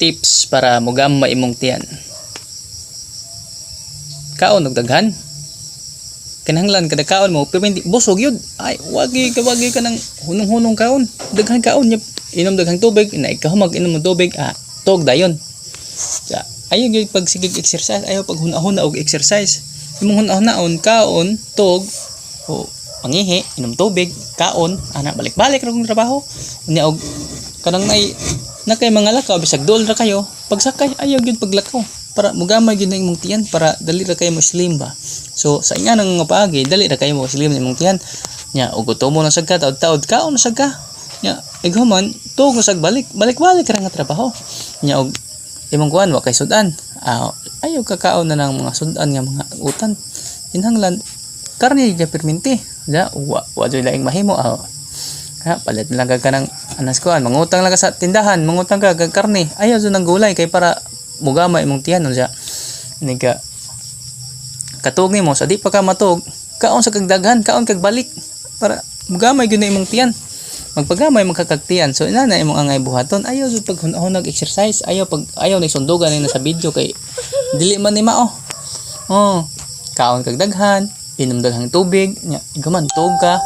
tips para mogamay imong tiyan. Kaon og daghan. Kinahanglan kada kaon mo pero hindi busog yun. Ay wagi ka nang hunong-hunong kaon. Daghan kaon nya inom daghang tubig, na ikaw mag-inom ng tubig, tog dayon. Ja, ayaw gyud pag sigig exercise, ayaw pag hunahuna og exercise. Imong hunahunaon kaon, tog, o pangihi, inom tubig, kaon, ana balik-balik ra kung trabaho. Unya og kanang na kay mga lakaw bisag dol ra kayo, pagsakay ayaw gyud paglakaw para mogamay gyud na imong tiyan para dali ra kayo mo slim ba. So sa inga nang nga paagi, dali ra kayo mo slim na imong tiyan. Nya og gutom mo na sagka taud-taud kaon na sagka. Nya ighuman tug na sag balik-balik ra nga trabaho. Nya og imong kuan wa kay sudan. Ayaw kakaon na ng mga sudan nga mga utan. Inhanglan karne ja perminti. Ja wa joy laing mahimo. Palit lang ka ng anas kuan, mangutang lang ka sa tindahan, mangutang ka kag karne. Ayaw jud nang gulay kay para mugama imong tiyan unya. Ini ka katug nimo sa di pa ka matug, kaon sa kag daghan, kaon kag balik para mugamay gyud na imong tiyan. Magpagamay magkakagtian. So ina na imong angay buhaton. Ayaw jud pag hunahunag exercise, ayaw ni sundugan na sa video kay dili man ni mao. Kaon kag daghan, inom daghang tubig, nya iguman tug ka.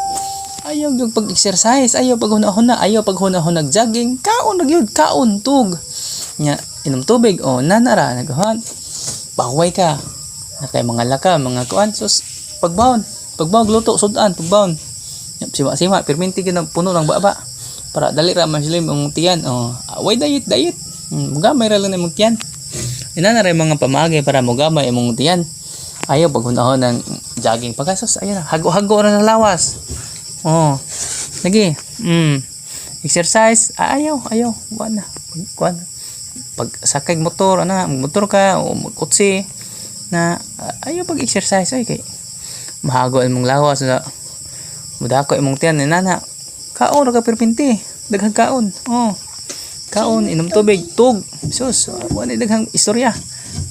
Ayaw jud pag exercise, ayaw pag hunahuna, ayaw pag hunahunag jogging, kaon ra gyud, kaon tug. Nya inom tubig nanara naghuan. Baway ka. Na kay mga laka, mga kuan sus pagbawon luto sudan pagbawon. Sima perminti gyud puno ng baba para dali ra man slim ang tiyan. Way diet mugamay ra lang imong tiyan. Ina na ray mga pamagay para mugamay imong tiyan. Ayaw pag hunahon ng jogging pagasos, ayan hago-hago ra sa lawas. Lagi exercise ayaw wala kuan pag sakay motor motor ka o kutsi na ayaw pag exercise ay kay mahago imong lawas na mudako imong tiyan ni nana. Kaon ra ka perpinti, daghang kaon. Kaon, inom tubig, tug. Sus, wala daghang istorya.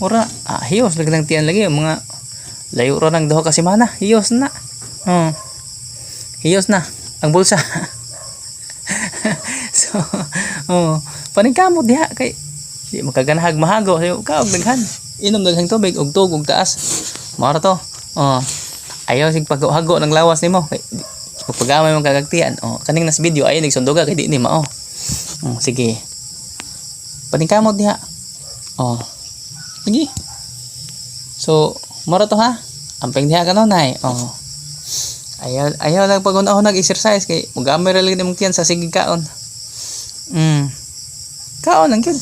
Mura, hiyos daghang tiyan lagi mga layo ra nang duha ka semana, hiyos na. Hiyos na ang bulsa. So, paningkamot diha kay di makaganahag mahago sayo kaog daghan. Inom daghang tubig og tug og taas. Mao to. Ayaw sig paghago ng lawas nimo kay pagpagamay mong kagagtian. Kaning nas video ay nagsunduga kay di ni mao. Sige. Paningkamot diha. Sige. So, mora to ha. Amping diha kanunay. Ayaw lang pag nag-exercise kay mugamay ra lang imong tiyan sa sige kaon. Kaon lang gyud.